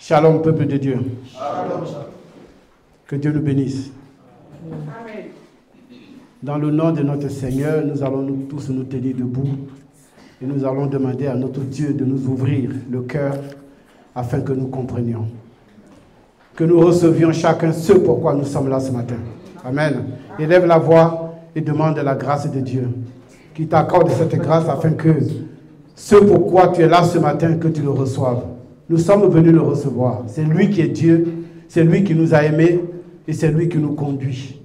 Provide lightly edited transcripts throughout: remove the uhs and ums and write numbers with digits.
Shalom, peuple de Dieu. Shalom. Que Dieu nous bénisse. Amen. Dans le nom de notre Seigneur, nous allons tous nous tenir debout et nous allons demander à notre Dieu de nous ouvrir le cœur afin que nous comprenions. Que nous recevions chacun ce pourquoi nous sommes là ce matin. Amen. Élève la voix et demande la grâce de Dieu. Qu'il t'accorde cette grâce afin que ce pourquoi tu es là ce matin, que tu le reçoives. Nous sommes venus le recevoir. C'est lui qui est Dieu, c'est lui qui nous a aimés et c'est lui qui nous conduit.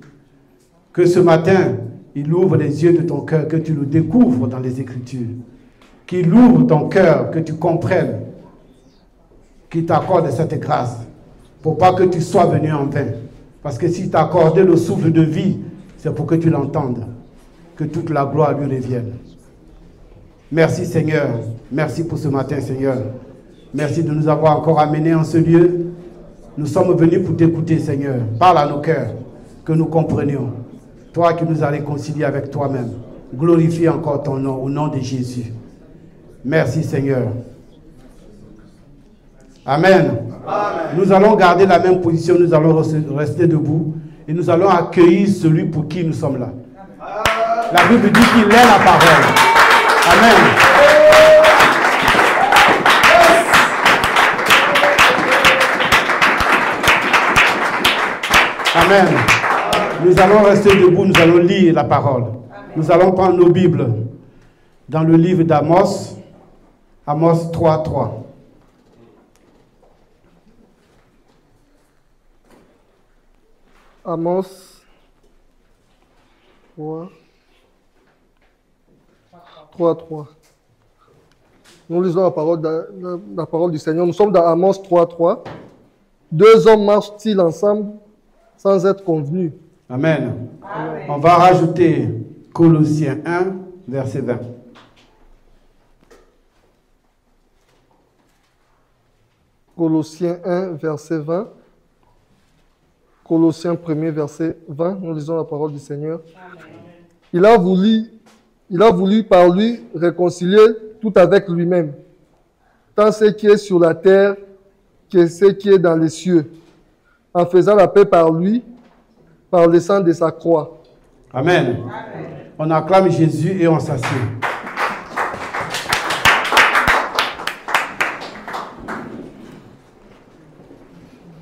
Que ce matin, il ouvre les yeux de ton cœur, que tu le découvres dans les Écritures. Qu'il ouvre ton cœur, que tu comprennes, qu'il t'accorde cette grâce, pour pas que tu sois venu en vain. Parce que s'il t'a accordé le souffle de vie, c'est pour que tu l'entendes. Que toute la gloire lui revienne. Merci Seigneur, merci pour ce matin Seigneur. Merci de nous avoir encore amenés en ce lieu. Nous sommes venus pour t'écouter Seigneur. Parle à nos cœurs, que nous comprenions. Toi qui nous as réconciliés avec toi-même. Glorifie encore ton nom, au nom de Jésus. Merci Seigneur. Amen. Amen. Nous allons garder la même position, nous allons rester debout et nous allons accueillir celui pour qui nous sommes là. La Bible dit qu'il est la parole. Amen. Amen. Nous allons rester debout, nous allons lire la parole. Nous allons prendre nos Bibles dans le livre d'Amos, Amos 3:3. Amos 3:3. Nous lisons la parole du Seigneur. Nous sommes dans Amos 3:3. Deux hommes marchent-ils ensemble sans être convenus? Amen. Amen. On va rajouter Colossiens 1, verset 20. Colossiens 1, verset 20. Colossiens 1er, verset 20. Nous lisons la parole du Seigneur. Amen. Il a voulu par lui réconcilier tout avec lui-même, tant ce qui est sur la terre que ce qui est dans les cieux, en faisant la paix par lui, par le sang de sa croix. Amen. Amen. On acclame Jésus et on s'assied.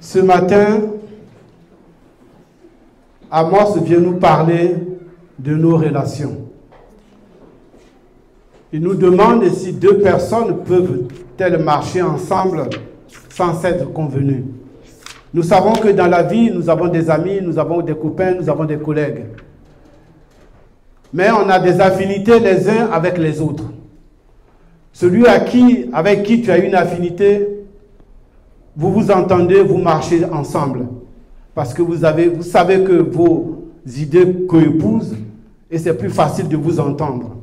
Ce matin, Amos vient nous parler de nos relations. Il nous demande si deux personnes peuvent-elles marcher ensemble sans s'être convenues. Nous savons que dans la vie, nous avons des amis, nous avons des copains, nous avons des collègues. Mais on a des affinités les uns avec les autres. Celui avec qui tu as une affinité, vous vous entendez, vous marchez ensemble. Parce que vous savez que vos idées coépousent et c'est plus facile de vous entendre.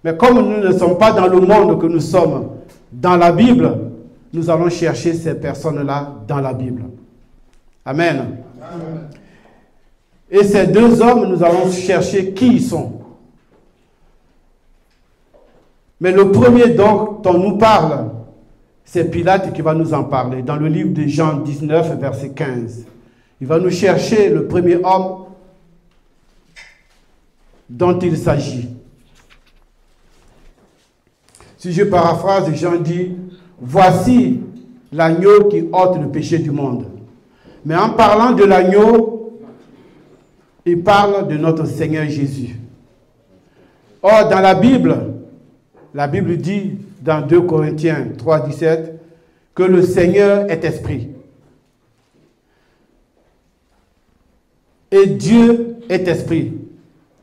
Mais comme nous ne sommes pas dans le monde que nous sommes dans la Bible, nous allons chercher ces personnes-là dans la Bible. Amen. Amen. Et ces deux hommes, nous allons chercher qui ils sont. Mais le premier dont on nous parle, c'est Pilate qui va nous en parler. Dans le livre de Jean 19, verset 15. Il va nous chercher le premier homme dont il s'agit. Si je paraphrase, Jean dit, voici l'agneau qui ôte le péché du monde. Mais en parlant de l'agneau, il parle de notre Seigneur Jésus. Or, dans la Bible dit dans 2 Corinthiens 3, 17, que le Seigneur est esprit. Et Dieu est esprit.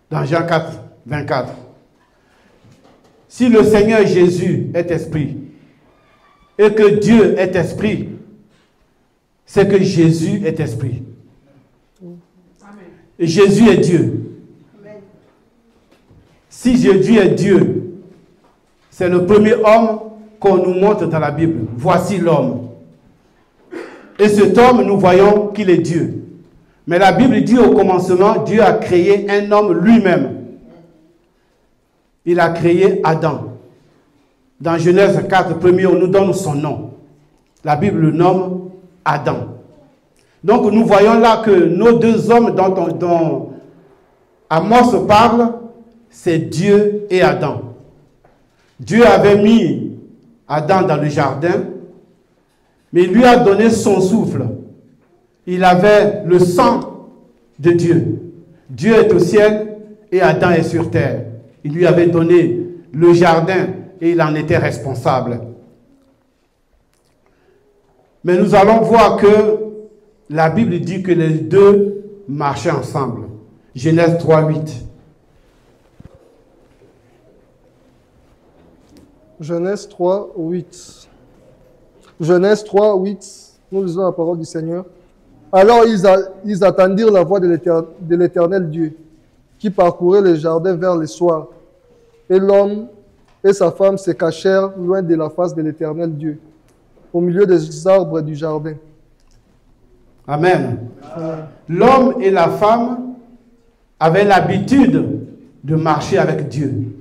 Dans Jean 4, 24. Si le Seigneur Jésus est esprit et que Dieu est esprit, c'est que Jésus est esprit. Amen. Et Jésus est Dieu. Amen. Si Jésus est Dieu, c'est le premier homme qu'on nous montre dans la Bible. Voici l'homme. Et cet homme, nous voyons qu'il est Dieu. Mais la Bible dit au commencement, Dieu a créé un homme lui-même. Il a créé Adam. Dans Genèse 4, premier, on nous donne son nom. La Bible le nomme Adam. Donc nous voyons là que nos deux hommes dont Amos parle, c'est Dieu et Adam. Dieu avait mis Adam dans le jardin, mais il lui a donné son souffle. Il avait le sang de Dieu. Dieu est au ciel et Adam est sur terre. Il lui avait donné le jardin et il en était responsable. Mais nous allons voir que la Bible dit que les deux marchaient ensemble. Genèse 3:8. Genèse 3:8. Genèse 3:8. Nous lisons la parole du Seigneur. Alors ils attendirent la voix de l'Éternel Dieu, qui parcourait le jardin vers le soir. Et l'homme et sa femme se cachèrent loin de la face de l'Éternel Dieu, au milieu des arbres du jardin. Amen. L'homme et la femme avaient l'habitude de marcher avec Dieu.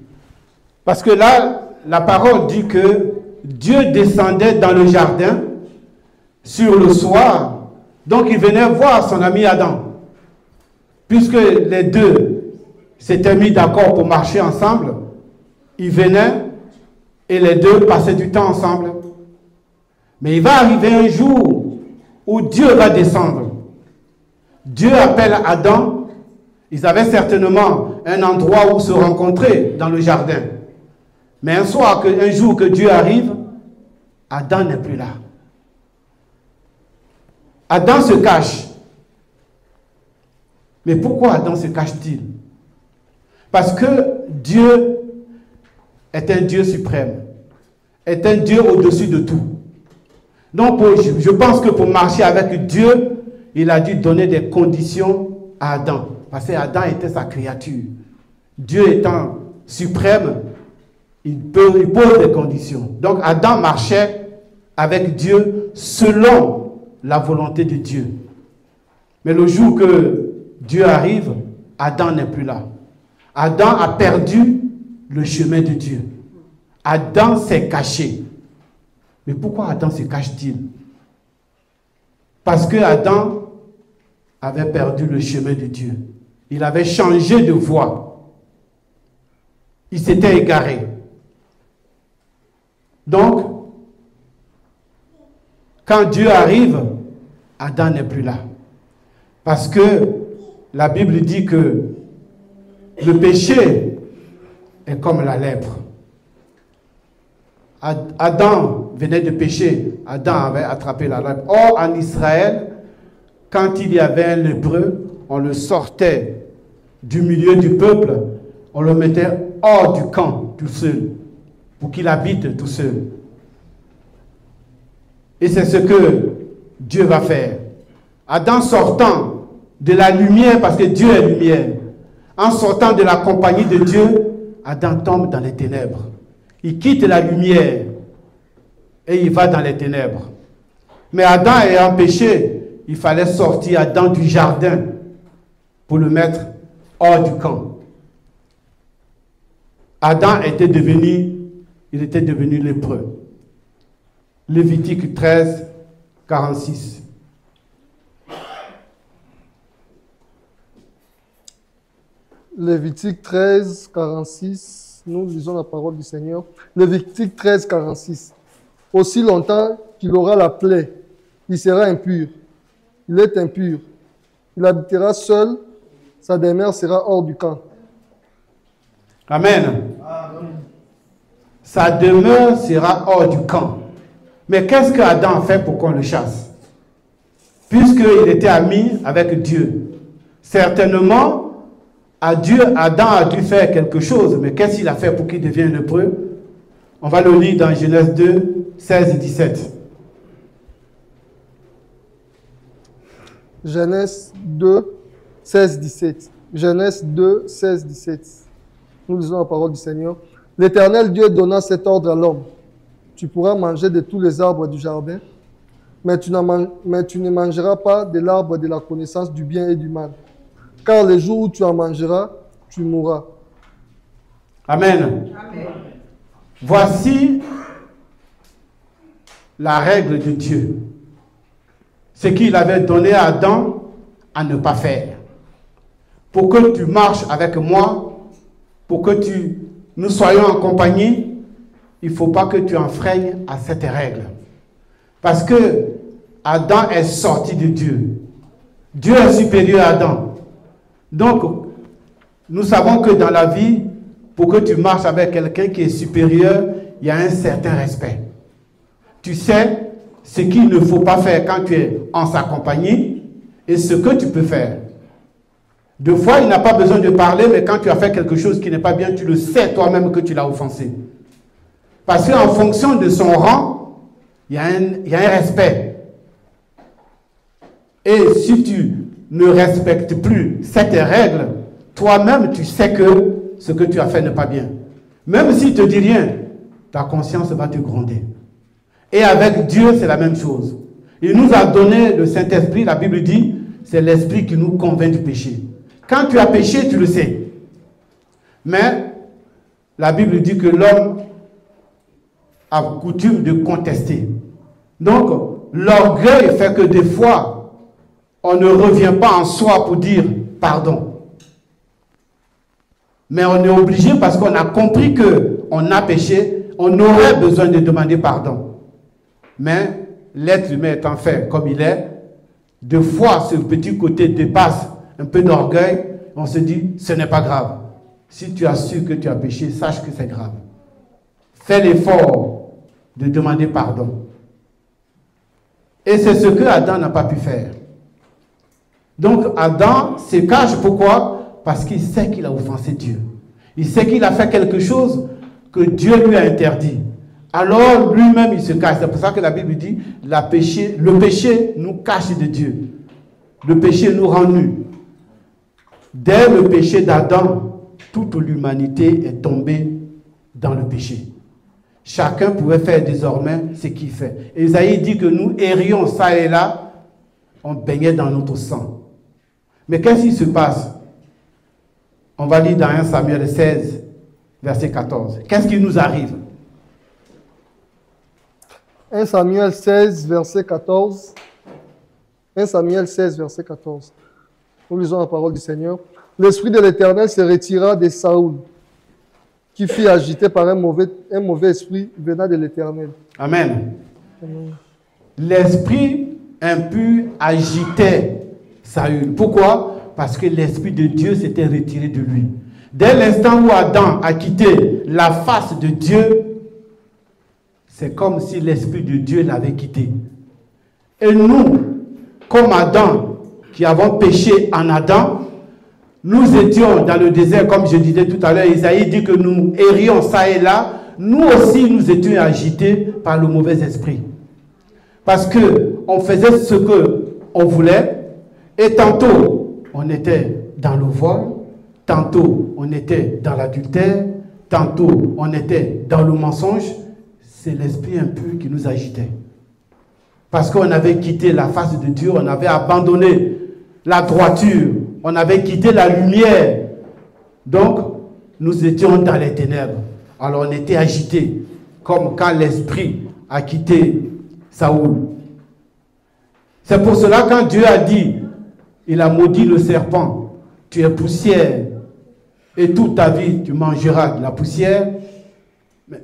Parce que là, la parole dit que Dieu descendait dans le jardin sur le soir. Donc il venait voir son ami Adam. Puisque les deux s'étaient mis d'accord pour marcher ensemble, il venait et les deux passaient du temps ensemble. Mais il va arriver un jour où Dieu va descendre. Dieu appelle Adam. Ils avaient certainement un endroit où se rencontrer dans le jardin. Mais un jour que Dieu arrive, Adam n'est plus là. Adam se cache. Mais pourquoi Adam se cache-t-il? Parce que Dieu est un Dieu suprême, est un Dieu au-dessus de tout. Donc je pense que pour marcher avec Dieu, il a dû donner des conditions à Adam. Parce que Adam était sa créature. Dieu étant suprême, il pose des conditions. Donc Adam marchait avec Dieu selon la volonté de Dieu. Mais le jour que Dieu arrive, Adam n'est plus là. Adam a perdu le chemin de Dieu. Adam s'est caché. Mais pourquoi Adam se cache-t-il? Parce que Adam avait perdu le chemin de Dieu. Il avait changé de voie. Il s'était égaré. Donc, quand Dieu arrive, Adam n'est plus là. Parce que la Bible dit que le péché est comme la lèpre. Adam venait de pécher. Adam avait attrapé la lèpre. Or, en Israël, quand il y avait un lépreux, on le sortait du milieu du peuple, on le mettait hors du camp, tout seul, pour qu'il habite tout seul. Et c'est ce que Dieu va faire. Adam sortant de la lumière, parce que Dieu est lumière, en sortant de la compagnie de Dieu, Adam tombe dans les ténèbres. Il quitte la lumière et il va dans les ténèbres. Mais Adam ayant péché, il fallait sortir Adam du jardin pour le mettre hors du camp. Adam était devenu lépreux. Lévitique 13, 46. Lévitique 13, 46. Nous lisons la parole du Seigneur. Lévitique 13, 46. Aussi longtemps qu'il aura la plaie, il sera impur. Il est impur. Il habitera seul. Sa demeure sera hors du camp. Amen. Sa demeure sera hors du camp. Mais qu'est-ce que Adam a fait pour qu'on le chasse? Puisqu'il était ami avec Dieu. Certainement, Adam a dû faire quelque chose. Mais qu'est-ce qu'il a fait pour qu'il devienne lépreux? On va le lire dans Genèse 2, 16 et 17. Genèse 2, 16, 17. Genèse 2, 16, 17. Nous lisons la parole du Seigneur. L'Éternel Dieu donna cet ordre à l'homme. Tu pourras manger de tous les arbres du jardin, mais tu ne mangeras pas de l'arbre de la connaissance du bien et du mal. Car le jour où tu en mangeras, tu mourras. Amen. Amen. Voici la règle de Dieu. Ce qu'il avait donné à Adam à ne pas faire. Pour que tu marches avec moi, pour que nous soyons en compagnie, il ne faut pas que tu enfreignes à cette règle. Parce que Adam est sorti de Dieu. Dieu est supérieur à Adam. Donc, nous savons que dans la vie, pour que tu marches avec quelqu'un qui est supérieur, il y a un certain respect. Tu sais ce qu'il ne faut pas faire quand tu es en sa compagnie et ce que tu peux faire. Deux fois, il n'a pas besoin de parler, mais quand tu as fait quelque chose qui n'est pas bien, tu le sais toi-même que tu l'as offensé. Parce qu'en fonction de son rang, il y a un respect. Et si tu ne respectes plus cette règle, toi-même, tu sais que ce que tu as fait n'est pas bien. Même s'il ne te dit rien, ta conscience va te gronder. Et avec Dieu, c'est la même chose. Il nous a donné le Saint-Esprit, la Bible dit, c'est l'Esprit qui nous convainc du péché. Quand tu as péché, tu le sais. Mais la Bible dit que l'homme a coutume de contester. Donc, l'orgueil fait que des fois, on ne revient pas en soi pour dire pardon. Mais on est obligé parce qu'on a compris qu'on a péché, on aurait besoin de demander pardon. Mais l'être humain étant fait comme il est, deux fois ce petit côté dépasse un peu d'orgueil, on se dit ce n'est pas grave. Si tu as su que tu as péché, sache que c'est grave. Fais l'effort de demander pardon. Et c'est ce que Adam n'a pas pu faire. Donc Adam se cache, pourquoi? Parce qu'il sait qu'il a offensé Dieu. Il sait qu'il a fait quelque chose que Dieu lui a interdit. Alors lui-même il se cache. C'est pour ça que la Bible dit le péché nous cache de Dieu. Le péché nous rend nus. Dès le péché d'Adam, toute l'humanité est tombée dans le péché. Chacun pouvait faire désormais ce qu'il fait. Ésaïe dit que nous errions ça et là, on baignait dans notre sang. Mais qu'est-ce qui se passe? On va lire dans 1 Samuel 16, verset 14. Qu'est-ce qui nous arrive? 1 Samuel 16, verset 14. 1 Samuel 16, verset 14. Nous lisons la parole du Seigneur. L'Esprit de l'Éternel se retira de Saoul, qui fut agité par un mauvais esprit venant de l'Éternel. Amen. L'esprit impur agitait Saül. Pourquoi? Parce que l'Esprit de Dieu s'était retiré de lui. Dès l'instant où Adam a quitté la face de Dieu, c'est comme si l'Esprit de Dieu l'avait quitté. Et nous, comme Adam, qui avons péché en Adam, nous étions dans le désert, comme je disais tout à l'heure. Isaïe dit que nous errions ça et là. Nous aussi, nous étions agités par le mauvais esprit. Parce qu'on faisait ce qu'on voulait, et tantôt, on était dans le vol, tantôt, on était dans l'adultère, tantôt, on était dans le mensonge. C'est l'esprit impur qui nous agitait. Parce qu'on avait quitté la face de Dieu, on avait abandonné la droiture, on avait quitté la lumière. Donc, nous étions dans les ténèbres. Alors, on était agités, comme quand l'esprit a quitté Saoul. C'est pour cela, quand Dieu a dit, il a maudit le serpent, tu es poussière, et toute ta vie, tu mangeras de la poussière. Mais,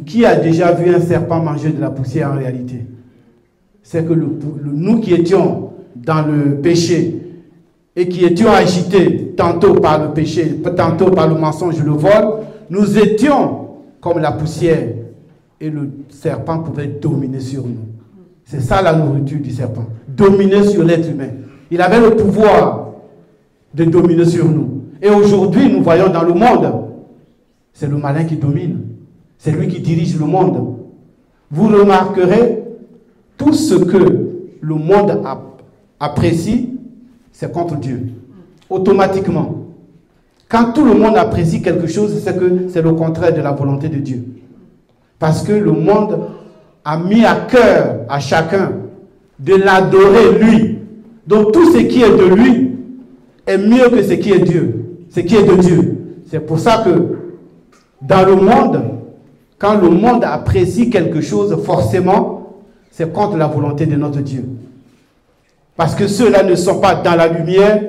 qui a déjà vu un serpent manger de la poussière en réalité? C'est que nous qui étions dans le péché et qui étions agités tantôt par le péché, tantôt par le mensonge, le vol, nous étions comme la poussière et le serpent pouvait dominer sur nous. C'est ça la nourriture du serpent, dominer sur l'être humain. Il avait le pouvoir de dominer sur nous. Et aujourd'hui, nous voyons dans le monde, c'est le malin qui domine. C'est lui qui dirige le monde. Vous remarquerez, tout ce que le monde apprécie, c'est contre Dieu. Automatiquement. Quand tout le monde apprécie quelque chose, c'est que c'est le contraire de la volonté de Dieu. Parce que le monde a mis à cœur à chacun de l'adorer lui. Donc tout ce qui est de lui est mieux que ce qui est Dieu. Ce qui est de Dieu. C'est pour ça que dans le monde, quand le monde apprécie quelque chose, forcément, c'est contre la volonté de notre Dieu. Parce que ceux-là ne sont pas dans la lumière,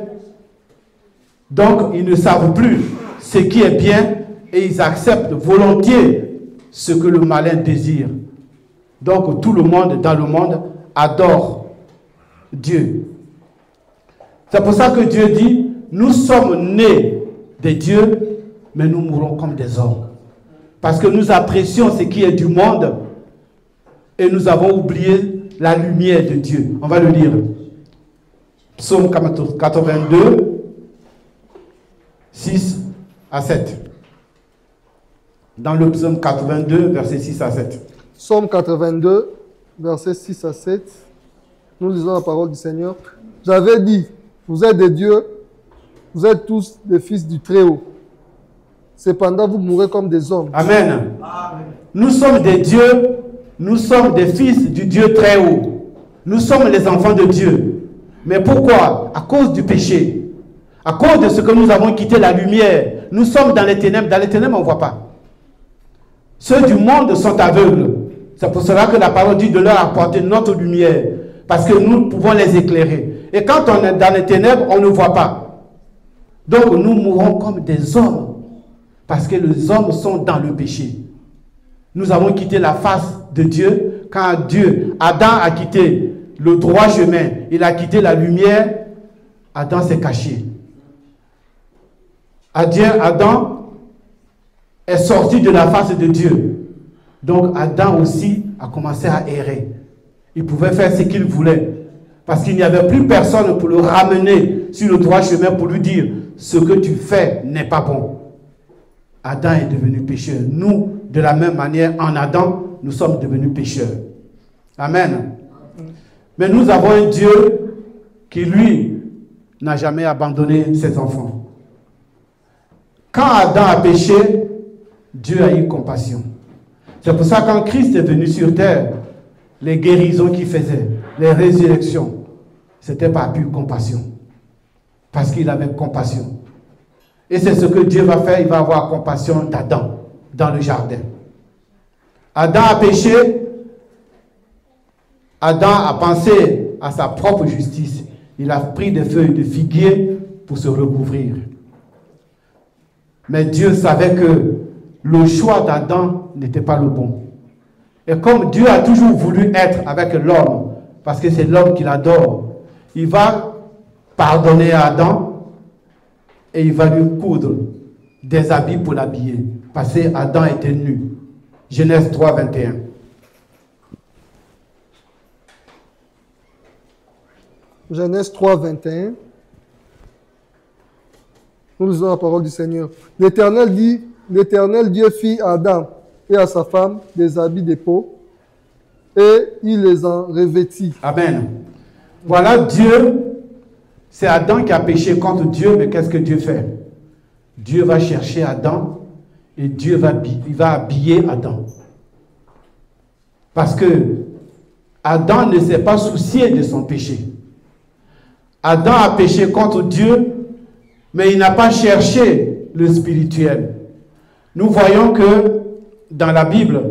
donc ils ne savent plus ce qui est bien et ils acceptent volontiers ce que le malin désire. Donc tout le monde dans le monde adore Dieu. C'est pour ça que Dieu dit, nous sommes nés de Dieu, mais nous mourrons comme des hommes. Parce que nous apprécions ce qui est du monde et nous avons oublié la lumière de Dieu. On va le lire. Psaume 82, 6 à 7. Dans le psaume 82, versets 6 à 7. Psaume 82, versets 6 à 7. Nous lisons la parole du Seigneur. J'avais dit, vous êtes des dieux, vous êtes tous des fils du Très-Haut. Cependant, vous mourrez comme des hommes. Amen. Nous sommes des dieux, nous sommes des fils du Dieu Très-Haut. Nous sommes les enfants de Dieu. Mais pourquoi? À cause du péché. À cause de ce que nous avons quitté la lumière. Nous sommes dans les ténèbres. Dans les ténèbres, on ne voit pas. Ceux du monde sont aveugles. C'est pour cela que la parole dit de leur apporter notre lumière. Parce que nous pouvons les éclairer. Et quand on est dans les ténèbres, on ne voit pas. Donc nous mourrons comme des hommes. Parce que les hommes sont dans le péché. Nous avons quitté la face de Dieu. Quand Adam a quitté le droit chemin, il a quitté la lumière, Adam s'est caché. Adam est sorti de la face de Dieu. Donc Adam aussi a commencé à errer. Il pouvait faire ce qu'il voulait. Parce qu'il n'y avait plus personne pour le ramener sur le droit chemin pour lui dire ce que tu fais n'est pas bon. Adam est devenu pécheur. Nous, de la même manière, en Adam, nous sommes devenus pécheurs. Amen. Mais nous avons un Dieu qui, lui, n'a jamais abandonné ses enfants. Quand Adam a péché, Dieu a eu compassion. C'est pour ça que quand Christ est venu sur terre, les guérisons qu'il faisait, les résurrections, c'était par pure compassion. Parce qu'il avait compassion. Et c'est ce que Dieu va faire, il va avoir compassion d'Adam dans le jardin. Adam a péché, Adam a pensé à sa propre justice. Il a pris des feuilles de figuier pour se recouvrir. Mais Dieu savait que le choix d'Adam n'était pas le bon. Et comme Dieu a toujours voulu être avec l'homme, parce que c'est l'homme qu'il adore, il va pardonner à Adam et il va lui coudre des habits pour l'habiller. Parce que Adam était nu. Genèse 3, 21. Genèse 3, 21. Nous lisons la parole du Seigneur. L'Éternel Dieu fit à Adam et à sa femme des habits de peau et il les en revêtit. Amen. Voilà Dieu. C'est Adam qui a péché contre Dieu, mais qu'est-ce que Dieu fait? Dieu va chercher Adam et Dieu va habiller Adam. Parce que Adam ne s'est pas soucié de son péché. Adam a péché contre Dieu, mais il n'a pas cherché le spirituel. Nous voyons que dans la Bible,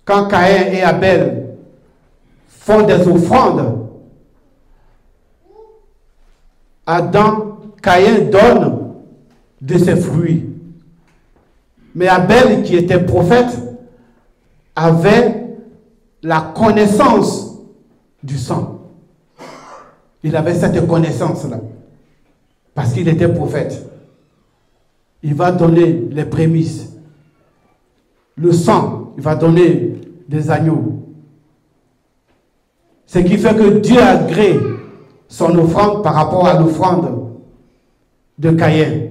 quand Caïn et Abel font des offrandes, Caïn donne de ses fruits. Mais Abel, qui était prophète, avait la connaissance du sang. Il avait cette connaissance-là. Parce qu'il était prophète. Il va donner les prémices. Le sang, il va donner des agneaux. Ce qui fait que Dieu a agréé son offrande par rapport à l'offrande de Caïn.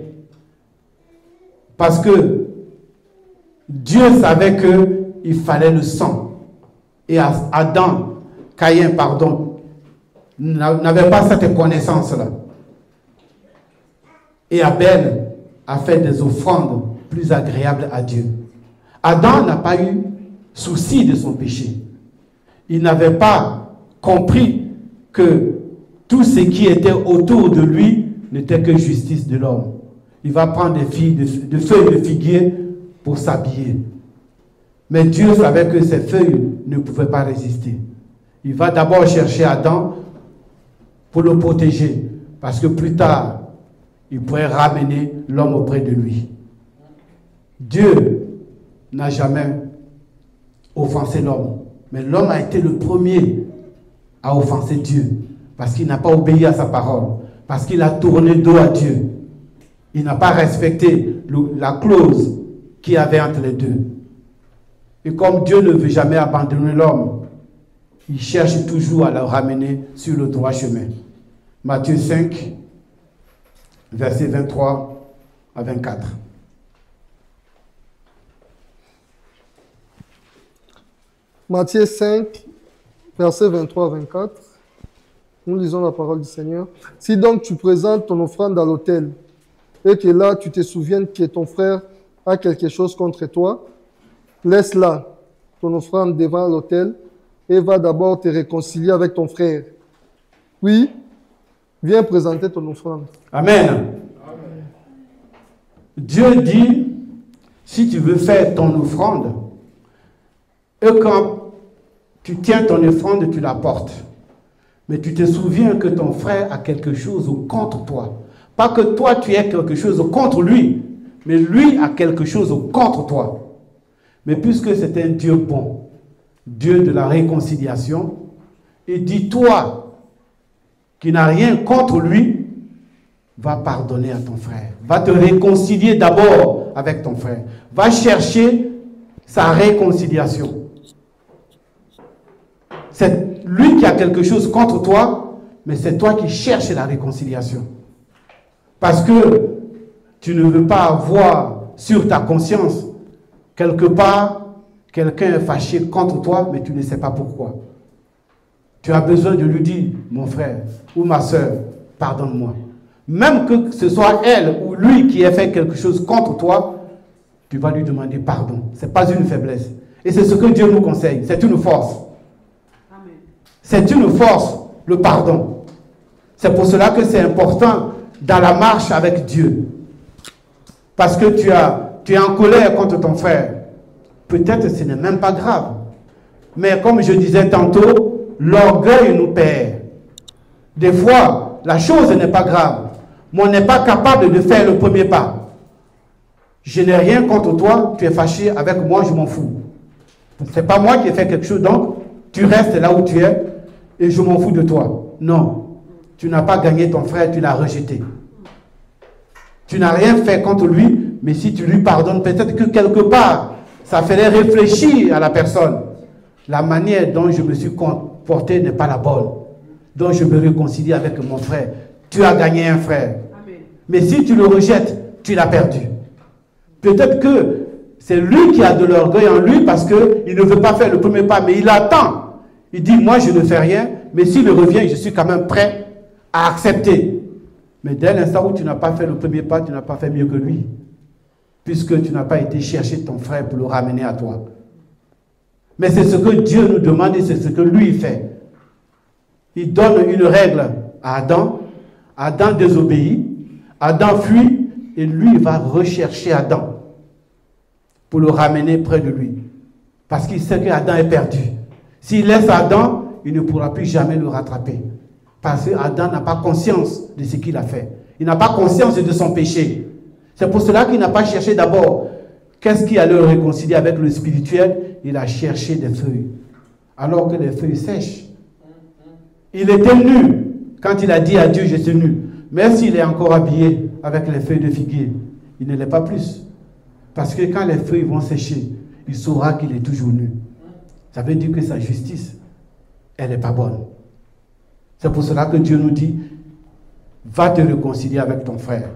Parce que Dieu savait qu'il fallait le sang. Et Caïn, n'avait pas cette connaissance-là. Et Abel a fait des offrandes plus agréables à Dieu. Adam n'a pas eu souci de son péché. Il n'avait pas compris que tout ce qui était autour de lui n'était que justice de l'homme. Il va prendre des feuilles de figuier pour s'habiller. Mais Dieu savait que ces feuilles ne pouvaient pas résister. Il va d'abord chercher Adam pour le protéger, parce que plus tard, il pourrait ramener l'homme auprès de lui. Dieu n'a jamais offensé l'homme, mais l'homme a été le premier à offenser Dieu, parce qu'il n'a pas obéi à sa parole, parce qu'il a tourné dos à Dieu. Il n'a pas respecté la clause qu'il y avait entre les deux. Et comme Dieu ne veut jamais abandonner l'homme, il cherche toujours à le ramener sur le droit chemin. Matthieu 5, versets 23 à 24. Matthieu 5, versets 23 à 24. Nous lisons la parole du Seigneur. Si donc tu présentes ton offrande à l'autel, et que là tu te souviennes que ton frère a quelque chose contre toi, laisse là ton offrande devant l'autel et va d'abord te réconcilier avec ton frère. Puis, viens présenter ton offrande. Amen. Amen. Dieu dit, si tu veux faire ton offrande, et quand tu tiens ton offrande, tu la portes. Mais tu te souviens que ton frère a quelque chose contre toi. Pas que toi tu aies quelque chose contre lui, mais lui a quelque chose contre toi. Mais puisque c'est un Dieu bon, Dieu de la réconciliation, il dit, toi qui n'as rien contre lui, va pardonner à ton frère. Va te réconcilier d'abord avec ton frère. Va chercher sa réconciliation. C'est lui qui a quelque chose contre toi, mais c'est toi qui cherches la réconciliation. Parce que tu ne veux pas avoir sur ta conscience, quelque part, quelqu'un est fâché contre toi, mais tu ne sais pas pourquoi. Tu as besoin de lui dire, mon frère ou ma soeur, pardonne-moi. Même que ce soit elle ou lui qui ait fait quelque chose contre toi, tu vas lui demander pardon. Ce n'est pas une faiblesse. Et c'est ce que Dieu nous conseille. C'est une force. C'est une force, le pardon. C'est pour cela que c'est important dans la marche avec Dieu. Parce que tu es en colère contre ton frère. Peut-être ce n'est même pas grave. Mais comme je disais tantôt, l'orgueil nous perd. Des fois, la chose n'est pas grave. Mais on n'est pas capable de faire le premier pas. Je n'ai rien contre toi, tu es fâché avec moi, je m'en fous. Ce n'est pas moi qui ai fait quelque chose, donc tu restes là où tu es et je m'en fous de toi. Non, tu n'as pas gagné ton frère, tu l'as rejeté. Tu n'as rien fait contre lui, mais si tu lui pardonnes, peut-être que quelque part, ça ferait réfléchir à la personne. La manière dont je me suis comporté n'est pas la bonne. Donc je me réconcilie avec mon frère. Tu as gagné un frère. Amen. Mais si tu le rejettes, tu l'as perdu. Peut-être que c'est lui qui a de l'orgueil en lui parce qu'il ne veut pas faire le premier pas, mais il attend. Il dit, moi je ne fais rien, mais s'il revient, je suis quand même prêt à accepter. Mais dès l'instant où tu n'as pas fait le premier pas, tu n'as pas fait mieux que lui. Puisque tu n'as pas été chercher ton frère pour le ramener à toi. Mais c'est ce que Dieu nous demande et c'est ce que lui fait. Il donne une règle à Adam. Adam désobéit. Adam fuit. Et lui, il va rechercher Adam pour le ramener près de lui. Parce qu'il sait qu'Adam est perdu. S'il laisse Adam, il ne pourra plus jamais le rattraper. Parce qu'Adam n'a pas conscience de ce qu'il a fait. Il n'a pas conscience de son péché. C'est pour cela qu'il n'a pas cherché d'abord qu'est-ce qui allait le réconcilier avec le spirituel. Il a cherché des feuilles. Alors que les feuilles sèchent. Il était nu quand il a dit à Dieu, je suis nu. Même s'il est encore habillé avec les feuilles de figuier, il ne l'est pas plus. Parce que quand les feuilles vont sécher, il saura qu'il est toujours nu. Ça veut dire que sa justice, elle n'est pas bonne. C'est pour cela que Dieu nous dit, va te réconcilier avec ton frère.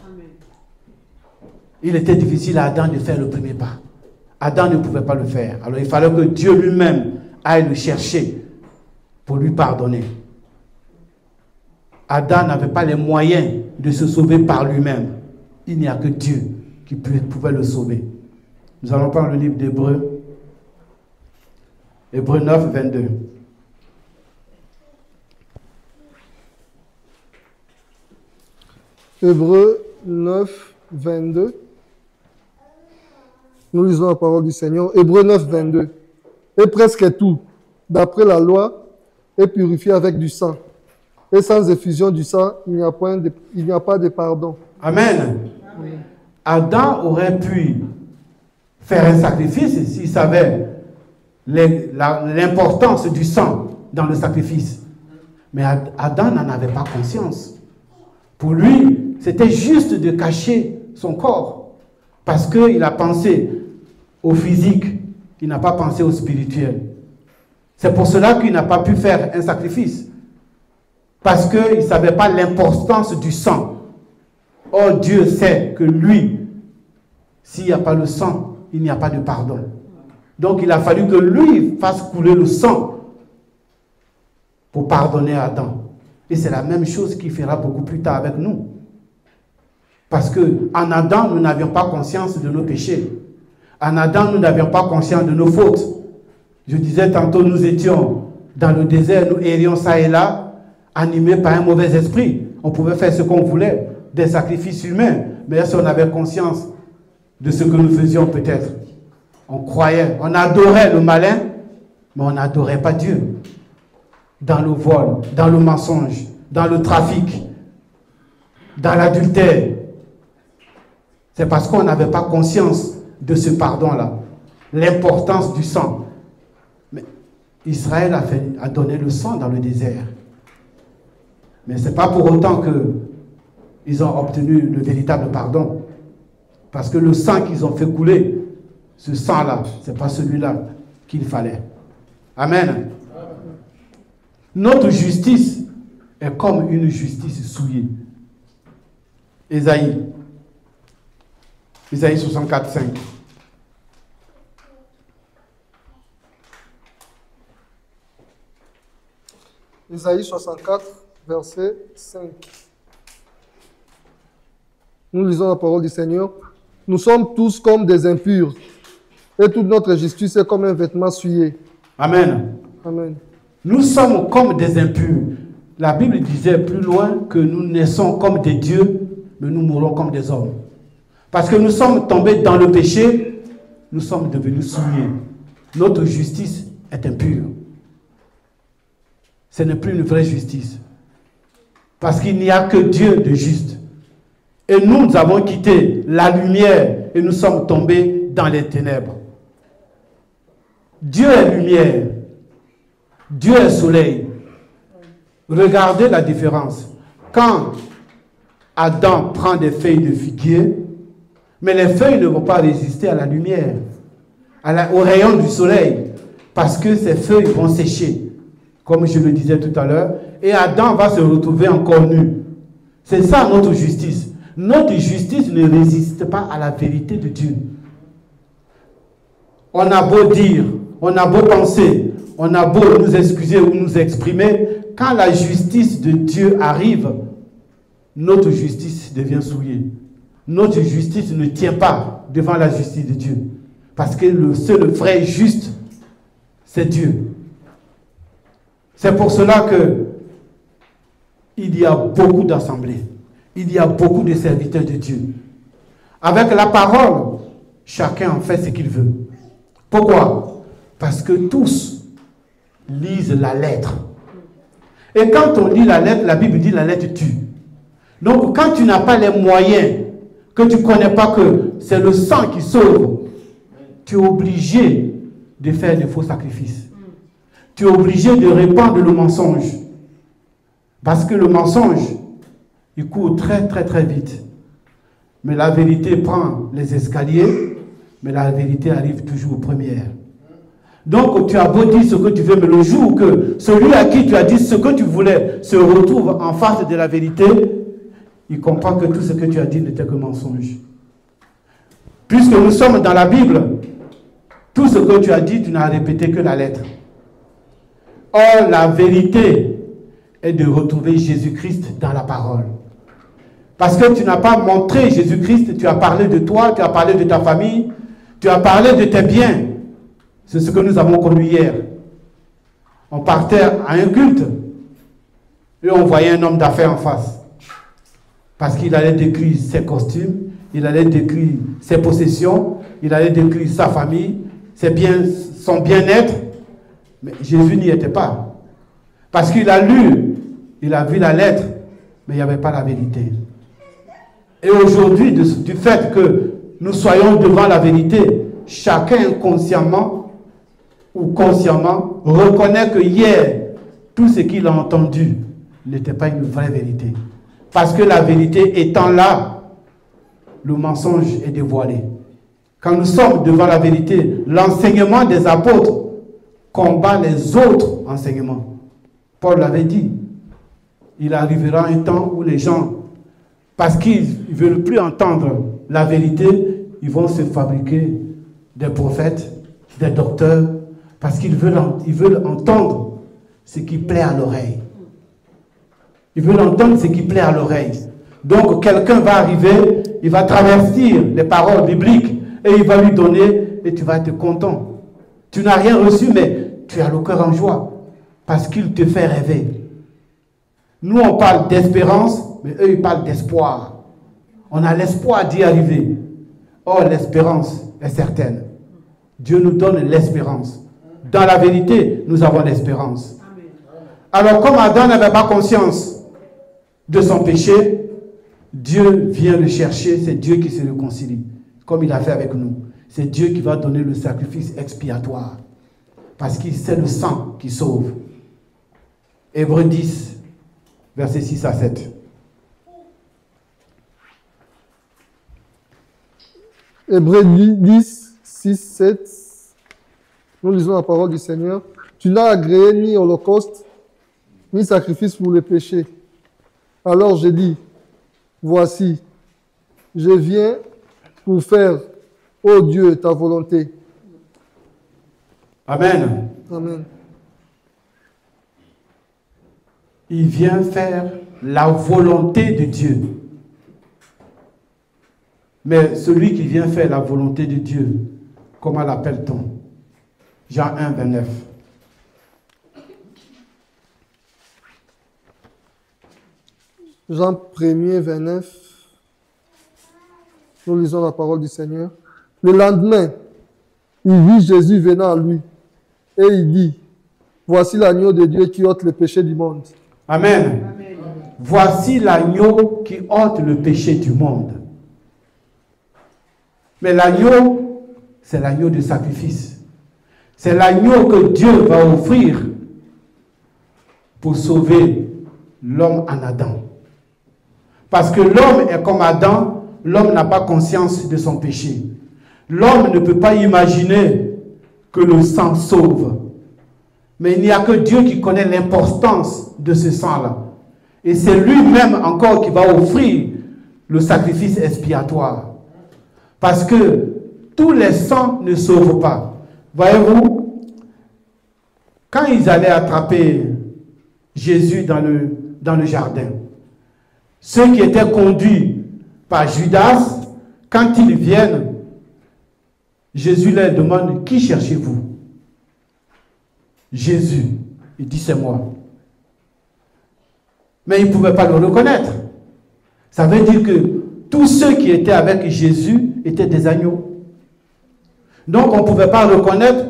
Amen. Il était difficile à Adam de faire le premier pas. Adam ne pouvait pas le faire. Alors il fallait que Dieu lui-même aille le chercher pour lui pardonner. Adam n'avait pas les moyens de se sauver par lui-même. Il n'y a que Dieu qui pouvait le sauver. Nous allons prendre le livre d'Hébreux. Hébreux 9, 22. Hébreux 9, 22. Nous lisons la parole du Seigneur. Hébreux 9, 22. Et presque tout, d'après la loi, est purifié avec du sang. Et sans effusion du sang, il n'y a pas de pardon. Amen. Adam aurait pu faire un sacrifice s'il savait l'importance du sang dans le sacrifice. Mais Adam n'en avait pas conscience. Pour lui, c'était juste de cacher son corps. Parce qu'il a pensé au physique, il n'a pas pensé au spirituel. C'est pour cela qu'il n'a pas pu faire un sacrifice. Parce qu'il ne savait pas l'importance du sang. Or, Dieu sait que lui, s'il n'y a pas le sang, il n'y a pas de pardon. Donc, il a fallu que lui fasse couler le sang pour pardonner Adam. Et c'est la même chose qu'il fera beaucoup plus tard avec nous. Parce qu'en Adam, nous n'avions pas conscience de nos péchés. En Adam, nous n'avions pas conscience de nos fautes. Je disais tantôt, nous étions dans le désert, nous errions ça et là, animés par un mauvais esprit. On pouvait faire ce qu'on voulait, des sacrifices humains. Mais si on avait conscience de ce que nous faisions peut-être, on croyait, on adorait le malin, mais on n'adorait pas Dieu. Dans le vol, dans le mensonge, dans le trafic, dans l'adultère. C'est parce qu'on n'avait pas conscience de ce pardon-là, l'importance du sang. Mais Israël a donné le sang dans le désert. Mais ce n'est pas pour autant qu'ils ont obtenu le véritable pardon. Parce que le sang qu'ils ont fait couler, ce sang-là, ce n'est pas celui-là qu'il fallait. Amen. Notre justice est comme une justice souillée. Ésaïe 64, 5. Ésaïe 64, verset 5. Nous lisons la parole du Seigneur. Nous sommes tous comme des impurs, et toute notre justice est comme un vêtement souillé. Amen. Amen. Nous sommes comme des impurs. La Bible disait plus loin que nous naissons comme des dieux, mais nous mourrons comme des hommes. Parce que nous sommes tombés dans le péché, nous sommes devenus souillés. Notre justice est impure. Ce n'est plus une vraie justice. Parce qu'il n'y a que Dieu de juste. Et nous avons quitté la lumière et nous sommes tombés dans les ténèbres. Dieu est lumière. Dieu est soleil. Regardez la différence. Quand Adam prend des feuilles de figuier, mais les feuilles ne vont pas résister à la lumière, au rayon du soleil, parce que ces feuilles vont sécher, comme je le disais tout à l'heure, et Adam va se retrouver encore nu. C'est ça notre justice. Notre justice ne résiste pas à la vérité de Dieu. On a beau dire, on a beau penser, on a beau nous excuser ou nous exprimer, quand la justice de Dieu arrive, notre justice devient souillée. Notre justice ne tient pas devant la justice de Dieu. Parce que le seul vrai juste, c'est Dieu. C'est pour cela que il y a beaucoup d'assemblées. Il y a beaucoup de serviteurs de Dieu. Avec la parole, chacun en fait ce qu'il veut. Pourquoi? Parce que tous lisent la lettre. Et quand on lit la lettre, la Bible dit la lettre tue. Donc quand tu n'as pas les moyens, que tu ne connais pas que c'est le sang qui sauve, tu es obligé de faire de faux sacrifices. Tu es obligé de répandre le mensonge. Parce que le mensonge, il court très très très vite. Mais la vérité prend les escaliers, mais la vérité arrive toujours première. Donc tu as beau dire ce que tu veux, mais le jour que celui à qui tu as dit ce que tu voulais se retrouve en face de la vérité, il comprend que tout ce que tu as dit n'était que mensonge. Puisque nous sommes dans la Bible, tout ce que tu as dit, tu n'as répété que la lettre. Or, la vérité est de retrouver Jésus-Christ dans la parole. Parce que tu n'as pas montré Jésus-Christ, tu as parlé de toi, tu as parlé de ta famille, tu as parlé de tes biens. C'est ce que nous avons connu hier. On partait à un culte et on voyait un homme d'affaires en face. Parce qu'il allait décrire ses costumes, il allait décrire ses possessions, il allait décrire sa famille, ses biens, son bien-être. Mais Jésus n'y était pas. Parce qu'il a lu, il a vu la lettre, mais il n'y avait pas la vérité. Et aujourd'hui, du fait que nous soyons devant la vérité, chacun inconsciemment ou consciemment reconnaît que hier, tout ce qu'il a entendu n'était pas une vraie vérité. Parce que la vérité étant là, le mensonge est dévoilé. Quand nous sommes devant la vérité, l'enseignement des apôtres combat les autres enseignements. Paul l'avait dit. Il arrivera un temps où les gens, parce qu'ils ne veulent plus entendre la vérité, ils vont se fabriquer des prophètes, des docteurs, parce qu'ils veulent entendre ce qui plaît à l'oreille. Ils veulent entendre ce qui plaît à l'oreille. Donc quelqu'un va arriver, il va traverser les paroles bibliques et il va lui donner et tu vas être content. Tu n'as rien reçu, mais tu as le cœur en joie parce qu'il te fait rêver. Nous, on parle d'espérance, mais eux, ils parlent d'espoir. On a l'espoir d'y arriver. Or, l'espérance est certaine. Dieu nous donne l'espérance. Dans la vérité, nous avons l'espérance. Alors, comme Adam n'avait pas conscience de son péché, Dieu vient le chercher, c'est Dieu qui se réconcilie, comme il a fait avec nous. C'est Dieu qui va donner le sacrifice expiatoire, parce qu'il sait le sang qui sauve. Hébreux 10, versets 6 à 7. Hébreux 10, 6, 7. Nous lisons la parole du Seigneur. Tu n'as agréé ni holocauste, ni sacrifice pour les péchés. Alors j'ai dit, voici, je viens pour faire, ô Dieu, ta volonté. Amen. Amen. Il vient faire la volonté de Dieu. Mais celui qui vient faire la volonté de Dieu, comment l'appelle-t-on? Jean 1, 29. Jean 1er, 29. Nous lisons la parole du Seigneur. Le lendemain, il vit Jésus venant à lui. Et il dit, voici l'agneau de Dieu qui ôte le péché du monde. Amen. Amen. Voici l'agneau qui ôte le péché du monde. Mais l'agneau, c'est l'agneau du sacrifice. C'est l'agneau que Dieu va offrir pour sauver l'homme en Adam. Parce que l'homme est comme Adam, l'homme n'a pas conscience de son péché. L'homme ne peut pas imaginer que le sang sauve. Mais il n'y a que Dieu qui connaît l'importance de ce sang-là. Et c'est lui-même encore qui va offrir le sacrifice expiatoire. Parce que tous les sangs ne sauvent pas. Voyez-vous, quand ils allaient attraper Jésus dans le jardin, ceux qui étaient conduits par Judas, quand ils viennent, Jésus leur demande, qui cherchez-vous? Jésus, il dit, c'est moi. Mais ils ne pouvaient pas le reconnaître. Ça veut dire que tous ceux qui étaient avec Jésus étaient des agneaux. Donc on ne pouvait pas reconnaître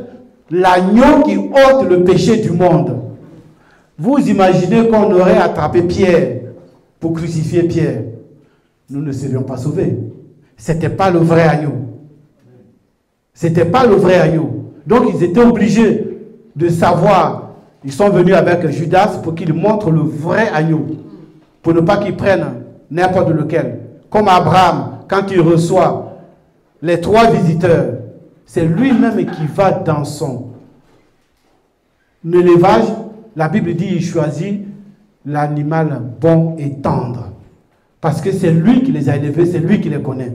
l'agneau qui ôte le péché du monde. Vous imaginez qu'on aurait attrapé Pierre pour crucifier Pierre. Nous ne serions pas sauvés. Ce n'était pas le vrai agneau. Ce n'était pas le vrai agneau. Donc ils étaient obligés de savoir. Ils sont venus avec Judas pour qu'il montre le vrai agneau. Pour ne pas qu'il prenne n'importe lequel. Comme Abraham, quand il reçoit les 3 visiteurs, c'est lui-même qui va dans son élevage. La Bible dit qu'il choisit l'animal bon et tendre. Parce que c'est lui qui les a élevés, c'est lui qui les connaît.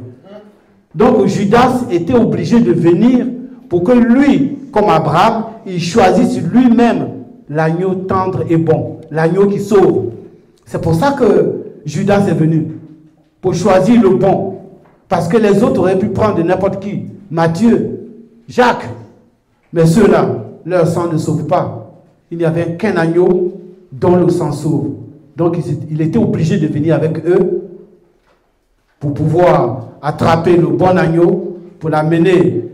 Donc Judas était obligé de venir pour que lui, comme Abraham, il choisisse lui-même l'agneau tendre et bon, l'agneau qui sauve. C'est pour ça que Judas est venu, pour choisir le bon. Parce que les autres auraient pu prendre n'importe qui, Matthieu, Jacques. Mais ceux-là, leur sang ne sauve pas. Il n'y avait qu'un agneau dont le sang sauve. Donc il était obligé de venir avec eux pour pouvoir attraper le bon agneau, pour l'amener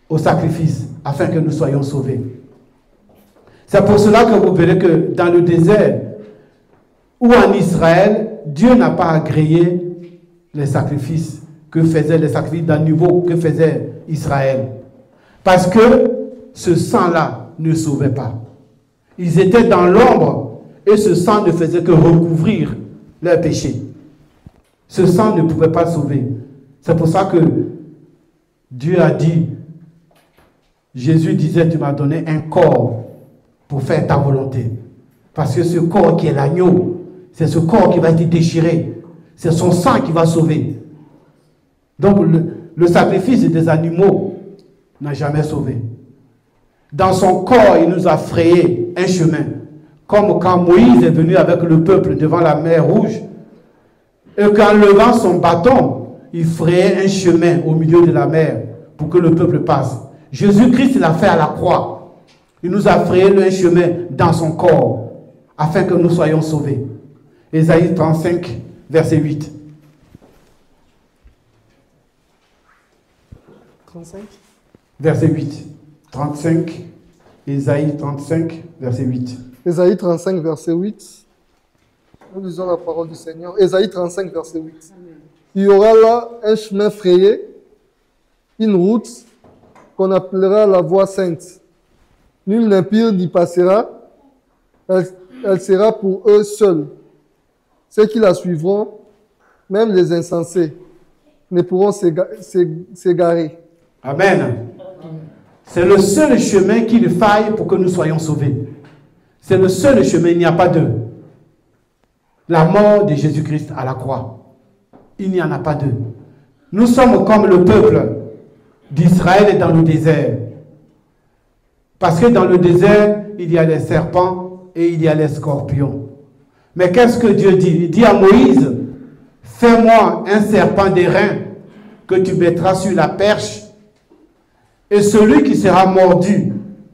au sacrifice, afin que nous soyons sauvés. C'est pour cela que vous verrez que dans le désert ou en Israël, Dieu n'a pas agréé les sacrifices d'animaux que faisait Israël. Parce que ce sang-là ne sauvait pas. Ils étaient dans l'ombre et ce sang ne faisait que recouvrir leurs péchés. Ce sang ne pouvait pas sauver. C'est pour ça que Dieu a dit, Jésus disait, tu m'as donné un corps pour faire ta volonté. Parce que ce corps qui est l'agneau, c'est ce corps qui va être déchiré. C'est son sang qui va sauver. Donc le sacrifice des animaux n'a jamais sauvé. Dans son corps, il nous a frayé un chemin. Comme quand Moïse est venu avec le peuple devant la mer Rouge, et qu'en levant son bâton, il frayait un chemin au milieu de la mer pour que le peuple passe. Jésus-Christ l'a fait à la croix. Il nous a frayé un chemin dans son corps afin que nous soyons sauvés. Ésaïe 35, verset 8. 35. Verset 8. 35, Ésaïe 35, verset 8. Ésaïe 35, verset 8. Nous lisons la parole du Seigneur. Ésaïe 35, verset 8. Il y aura là un chemin frayé, une route qu'on appellera la voie sainte. Nul n'impie n'y passera. Elle sera pour eux seuls. Ceux qui la suivront, même les insensés, ne pourront s'égarer. Amen. C'est le seul chemin qu'il faille pour que nous soyons sauvés. C'est le seul chemin, il n'y a pas deux. La mort de Jésus-Christ à la croix. Il n'y en a pas deux. Nous sommes comme le peuple d'Israël dans le désert. Parce que dans le désert, il y a les serpents et il y a les scorpions. Mais qu'est-ce que Dieu dit? Il dit à Moïse, fais-moi un serpent d'airain que tu mettras sur la perche. Et celui qui sera mordu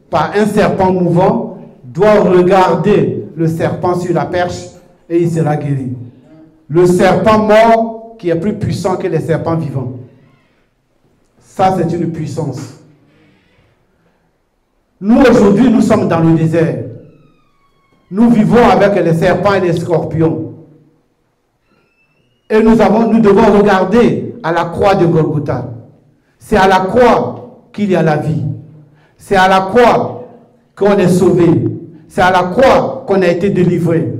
par un serpent mouvant doit regarder le serpent sur la perche et il sera guéri. Le serpent mort qui est plus puissant que les serpents vivants. Ça, c'est une puissance. Nous, aujourd'hui, nous sommes dans le désert. Nous vivons avec les serpents et les scorpions. Et nous devons regarder à la croix de Golgotha. C'est à la croix qu'il y a la vie. C'est à la croix qu'on est sauvé. C'est à la croix qu'on a été délivré.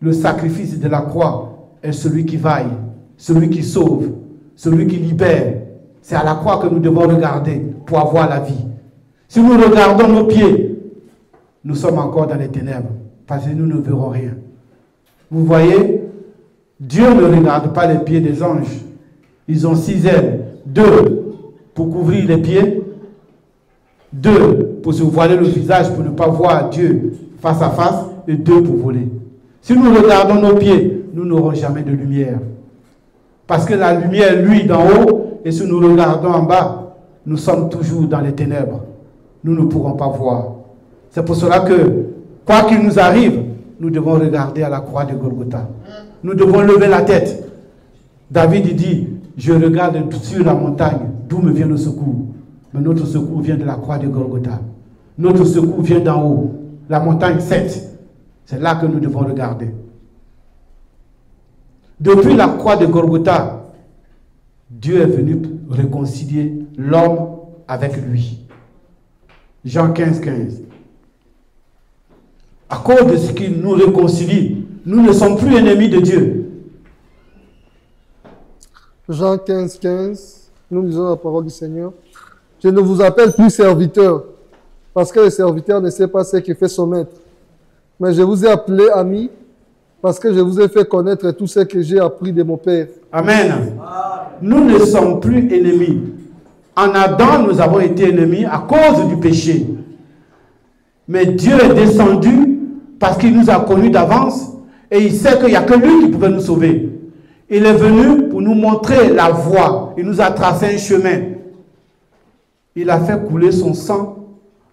Le sacrifice de la croix est celui qui vaille, celui qui sauve, celui qui libère. C'est à la croix que nous devons regarder pour avoir la vie. Si nous regardons nos pieds, nous sommes encore dans les ténèbres parce que nous ne verrons rien. Vous voyez, Dieu ne regarde pas les pieds des anges. Ils ont 6 ailes. 2 pour couvrir les pieds. 2 pour se voiler le visage pour ne pas voir Dieu face à face. Et 2 pour voler. Si nous regardons nos pieds, nous n'aurons jamais de lumière. Parce que la lumière luit d'en haut. Et si nous regardons en bas, nous sommes toujours dans les ténèbres. Nous ne pourrons pas voir. C'est pour cela que, quoi qu'il nous arrive, nous devons regarder à la croix de Golgotha. Nous devons lever la tête. David dit, je regarde sur la montagne, d'où me vient le secours. Mais notre secours vient de la croix de Golgotha. Notre secours vient d'en haut. La montagne 7. C'est là que nous devons regarder. Depuis la croix de Golgotha, Dieu est venu réconcilier l'homme avec lui. Jean 15, 15. À cause de ce qu'il nous réconcilie, nous ne sommes plus ennemis de Dieu. Jean 15, 15. Nous lisons la parole du Seigneur. Je ne vous appelle plus serviteur, parce que le serviteur ne sait pas ce que fait son maître. Mais je vous ai appelé ami, parce que je vous ai fait connaître tout ce que j'ai appris de mon Père. Amen. Nous ne sommes plus ennemis. En Adam, nous avons été ennemis à cause du péché. Mais Dieu est descendu parce qu'il nous a connus d'avance et il sait qu'il n'y a que lui qui pouvait nous sauver. Il est venu pour nous montrer la voie. Il nous a tracé un chemin. Il a fait couler son sang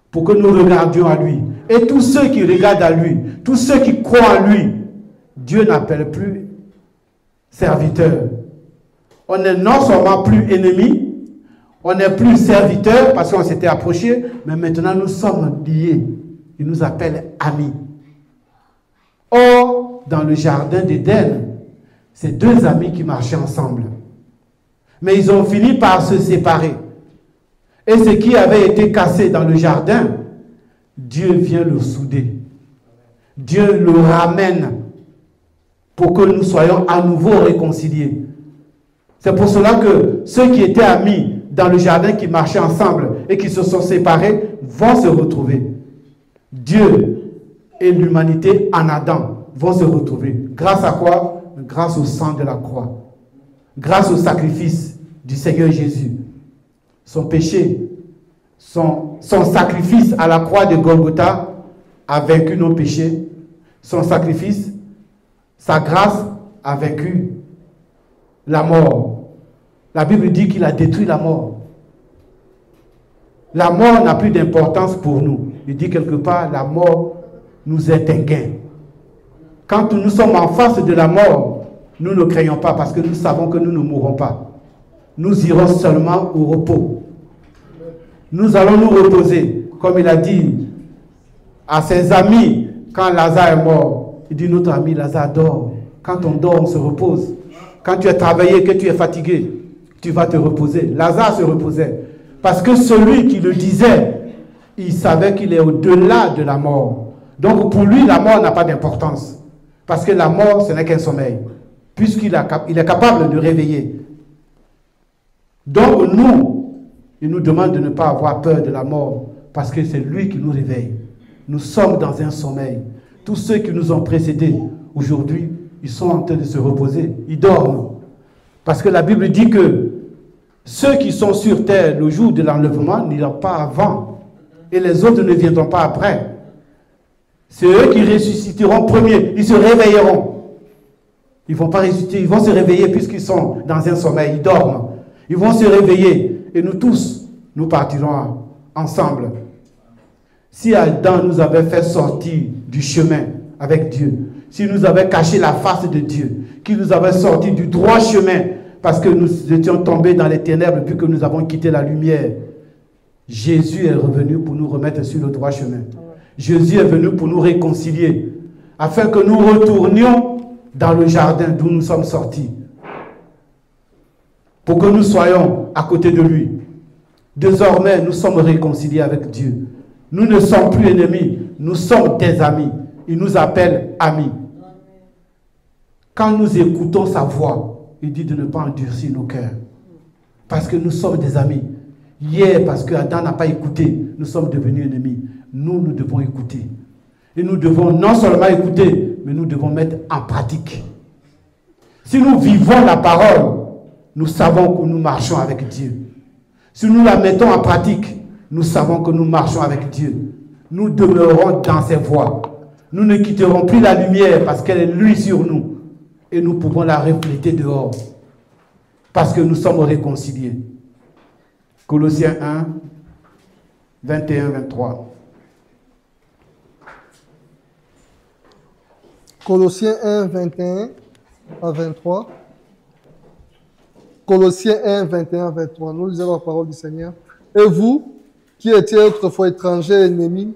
pour que nous regardions à lui. Et tous ceux qui regardent à lui, tous ceux qui croient en lui, Dieu n'appelle plus serviteurs. On n'est non seulement plus ennemis, on n'est plus serviteurs parce qu'on s'était approché, mais maintenant nous sommes liés. Il nous appelle amis. Or, dans le jardin d'Éden, c'est deux amis qui marchaient ensemble. Mais ils ont fini par se séparer. Et ce qui avait été cassé dans le jardin, Dieu vient le souder. Dieu le ramène pour que nous soyons à nouveau réconciliés. C'est pour cela que ceux qui étaient amis dans le jardin, qui marchaient ensemble et qui se sont séparés, vont se retrouver. Dieu et l'humanité en Adam vont se retrouver. Grâce à quoi? Grâce au sang de la croix. Grâce au sacrifice du Seigneur Jésus. Son péché, son sacrifice à la croix de Golgotha a vaincu nos péchés. Son sacrifice, sa grâce a vaincu la mort. La Bible dit qu'il a détruit la mort. La mort n'a plus d'importance pour nous. Il dit quelque part, la mort nous est un gain. Quand nous sommes en face de la mort, nous ne craignons pas parce que nous savons que nous ne mourrons pas. Nous irons seulement au repos. Nous allons nous reposer, comme il a dit à ses amis quand Lazare est mort. Il dit, notre ami Lazare dort. Quand on dort, on se repose. Quand tu as travaillé, que tu es fatigué, tu vas te reposer. Lazare se reposait. Parce que celui qui le disait, il savait qu'il est au-delà de la mort. Donc pour lui, la mort n'a pas d'importance. Parce que la mort, ce n'est qu'un sommeil. Puisqu'il est capable de réveiller. Donc nous, il nous demande de ne pas avoir peur de la mort. Parce que c'est lui qui nous réveille. Nous sommes dans un sommeil. Tous ceux qui nous ont précédés, aujourd'hui, ils sont en train de se reposer. Ils dorment. Parce que la Bible dit que ceux qui sont sur terre le jour de l'enlèvement n'iront pas avant. Et les autres ne viendront pas après. C'est eux qui ressusciteront premiers. Ils se réveilleront. Ils ne vont pas ressusciter. Ils vont se réveiller puisqu'ils sont dans un sommeil. Ils dorment. Ils vont se réveiller. Et nous tous, nous partirons ensemble. Si Adam nous avait fait sortir du chemin avec Dieu, s'il nous avait caché la face de Dieu, qu'il nous avait sorti du droit chemin, parce que nous étions tombés dans les ténèbres puis que nous avons quitté la lumière, Jésus est revenu pour nous remettre sur le droit chemin. Jésus est venu pour nous réconcilier, afin que nous retournions dans le jardin d'où nous sommes sortis, pour que nous soyons à côté de lui. Désormais, nous sommes réconciliés avec Dieu. Nous ne sommes plus ennemis, nous sommes des amis. Il nous appelle amis. Quand nous écoutons sa voix, il dit de ne pas endurcir nos cœurs. Parce que nous sommes des amis. Hier, parce que Adam n'a pas écouté, nous sommes devenus ennemis. Nous devons écouter. Et nous devons non seulement écouter, mais nous devons mettre en pratique. Si nous vivons la parole, nous savons que nous marchons avec Dieu. Si nous la mettons en pratique, nous savons que nous marchons avec Dieu. Nous demeurons dans ses voies. Nous ne quitterons plus la lumière parce qu'elle est luit sur nous. Et nous pouvons la refléter dehors. Parce que nous sommes réconciliés. Colossiens 1, 21, 23. Colossiens 1, 21 à 23. Colossiens 1, 21 à 23. Nous lisons la parole du Seigneur. Et vous, qui étiez autrefois étrangers et ennemis,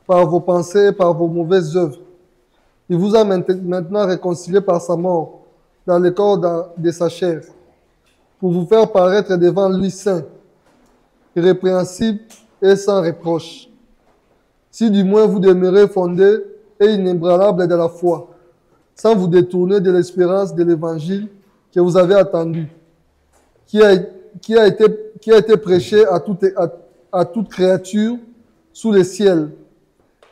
par vos pensées et par vos mauvaises œuvres, il vous a maintenant réconcilié par sa mort dans le corps de sa chair, pour vous faire paraître devant lui saint, irrépréhensible et sans reproche. Si du moins vous demeurez fondés et inébranlables de la foi, sans vous détourner de l'espérance de l'évangile que vous avez attendu, qui a été prêché à toute créature sous le ciel,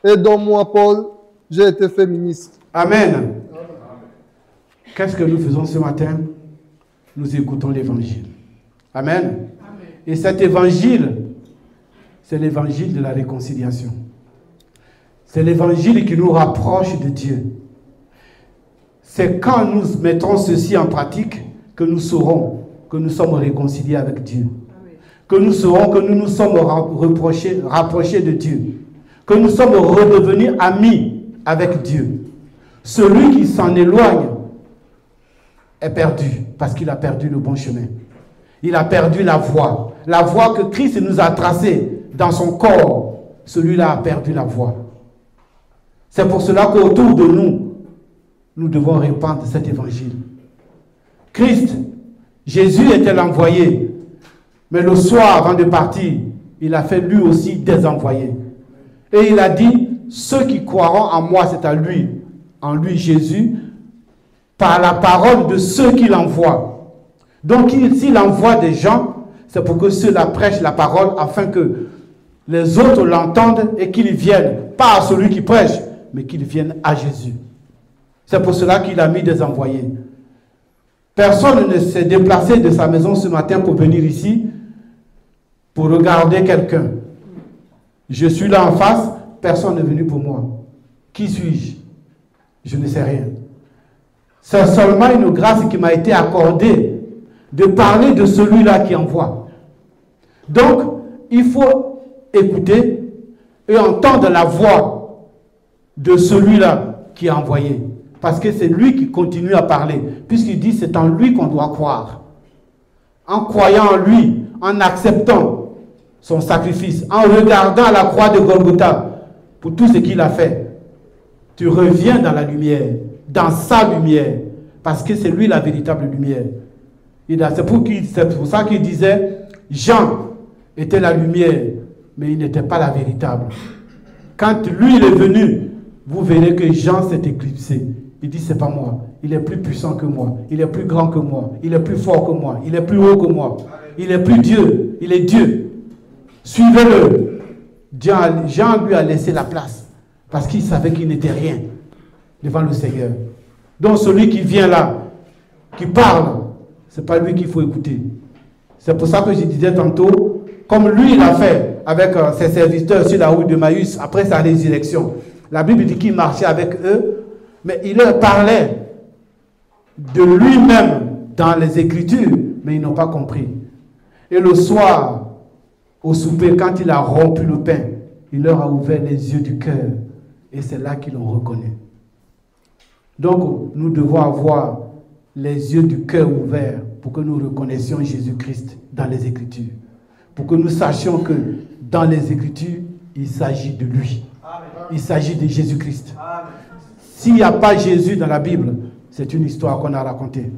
et dont moi, Paul, j'ai été fait ministre. Amen. Qu'est-ce que nous faisons ce matin? Nous écoutons l'évangile. Amen. Amen. Et cet évangile, c'est l'évangile de la réconciliation. C'est l'évangile qui nous rapproche de Dieu. C'est quand nous mettrons ceci en pratique que nous saurons que nous sommes réconciliés avec Dieu. Que nous saurons que nous nous sommes rapprochés de Dieu. Que nous sommes redevenus amis avec Dieu. Celui qui s'en éloigne est perdu parce qu'il a perdu le bon chemin. Il a perdu la voie que Christ nous a tracée dans son corps. Celui-là a perdu la voie. C'est pour cela qu'autour de nous, nous devons répandre cet évangile. Christ, Jésus était l'envoyé, mais le soir avant de partir, il a fait lui aussi des envoyés. Et il a dit, ceux qui croiront en moi, c'est à lui, en lui Jésus, par la parole de ceux qu'il envoie. Donc s'il envoie des gens, c'est pour que ceux-là prêchent la parole afin que les autres l'entendent et qu'ils viennent, pas à celui qui prêche, mais qu'ils viennent à Jésus. C'est pour cela qu'il a mis des envoyés. Personne ne s'est déplacé de sa maison ce matin pour venir ici, pour regarder quelqu'un. Je suis là en face, personne n'est venu pour moi. Qui suis-je? Je ne sais rien. C'est seulement une grâce qui m'a été accordée de parler de celui-là qui envoie. Donc, il faut écouter et entendre la voix de celui-là qui a envoyé. Parce que c'est lui qui continue à parler. Puisqu'il dit c'est en lui qu'on doit croire. En croyant en lui, en acceptant son sacrifice, en regardant la croix de Golgotha pour tout ce qu'il a fait, tu reviens dans la lumière, dans sa lumière. Parce que c'est lui la véritable lumière. C'est pour ça qu'il disait, Jean était la lumière, mais il n'était pas la véritable. Quand lui il est venu, vous verrez que Jean s'est éclipsé. Il dit, c'est pas moi. Il est plus puissant que moi. Il est plus grand que moi. Il est plus fort que moi. Il est plus haut que moi. Il est plus Dieu. Il est Dieu. Suivez-le. Jean lui a laissé la place parce qu'il savait qu'il n'était rien devant le Seigneur. Donc celui qui vient là, qui parle, c'est pas lui qu'il faut écouter. C'est pour ça que je disais tantôt, comme lui il a fait avec ses serviteurs sur la route de Maïs après sa résurrection. La Bible dit qu'il marchait avec eux, mais il leur parlait de lui-même dans les Écritures, mais ils n'ont pas compris. Et le soir, au souper, quand il a rompu le pain, il leur a ouvert les yeux du cœur. Et c'est là qu'ils l'ont reconnu. Donc, nous devons avoir les yeux du cœur ouverts pour que nous reconnaissions Jésus-Christ dans les Écritures. Pour que nous sachions que dans les Écritures, il s'agit de lui. Il s'agit de Jésus-Christ. S'il n'y a pas Jésus dans la Bible, c'est une histoire qu'on a racontée.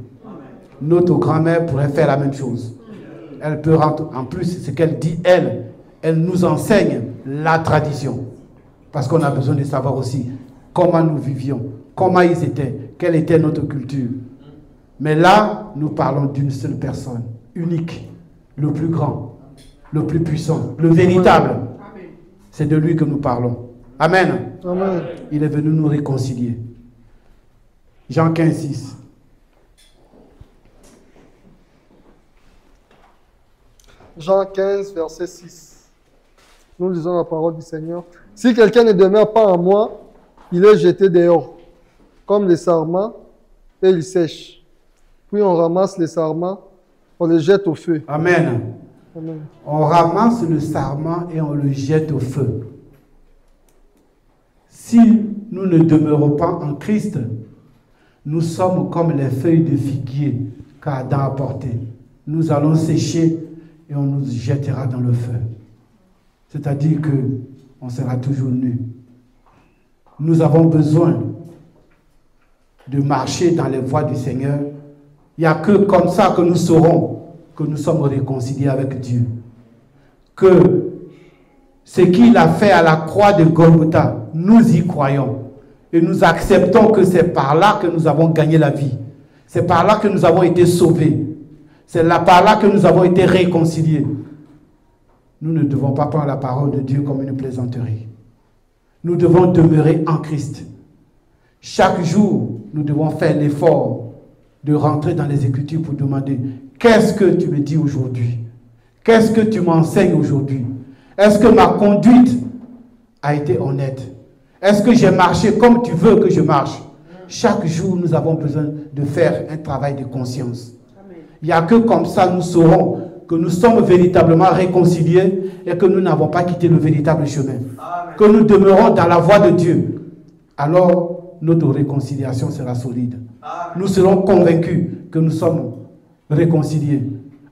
Notre grand-mère pourrait faire la même chose. Elle peut rentrer, en plus, ce qu'elle dit, elle nous enseigne la tradition. Parce qu'on a besoin de savoir aussi comment nous vivions, comment ils étaient, quelle était notre culture. Mais là, nous parlons d'une seule personne, unique, le plus grand, le plus puissant, le véritable. C'est de lui que nous parlons. Amen. Amen. Il est venu nous réconcilier. Jean 15, 6. Jean 15, verset 6. Nous lisons la parole du Seigneur. Si quelqu'un ne demeure pas en moi, il est jeté dehors, comme les sarments, et il sèche. Puis on ramasse les sarments, on les jette au feu. Amen. Amen. On ramasse le sarment et on le jette au feu. Si nous ne demeurons pas en Christ, nous sommes comme les feuilles de figuier qu'Adam a portées. Nous allons sécher et on nous jettera dans le feu. C'est-à-dire qu'on sera toujours nus. Nous avons besoin de marcher dans les voies du Seigneur. Il n'y a que comme ça que nous saurons que nous sommes réconciliés avec Dieu. Que ce qu'il a fait à la croix de Golgotha, nous y croyons. Et nous acceptons que c'est par là que nous avons gagné la vie. C'est par là que nous avons été sauvés. C'est par là que nous avons été réconciliés. Nous ne devons pas prendre la parole de Dieu comme une plaisanterie. Nous devons demeurer en Christ. Chaque jour, nous devons faire l'effort de rentrer dans les Écritures pour demander « Qu'est-ce que tu me dis aujourd'hui? Qu'est-ce que tu m'enseignes aujourd'hui? Est-ce que ma conduite a été honnête? Est-ce que j'ai marché comme tu veux que je marche ?» Chaque jour, nous avons besoin de faire un travail de conscience. Il n'y a que comme ça nous saurons que nous sommes véritablement réconciliés et que nous n'avons pas quitté le véritable chemin. Amen. Que nous demeurons dans la voie de Dieu. Alors, notre réconciliation sera solide. Amen. Nous serons convaincus que nous sommes réconciliés.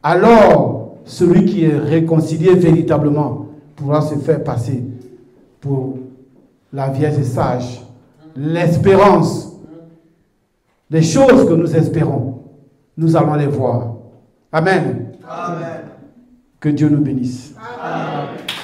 Alors, celui qui est réconcilié véritablement pourra se faire passer pour la Vierge sage l'espérance, les choses que nous espérons, nous allons les voir. Amen. Amen. Que Dieu nous bénisse. Amen.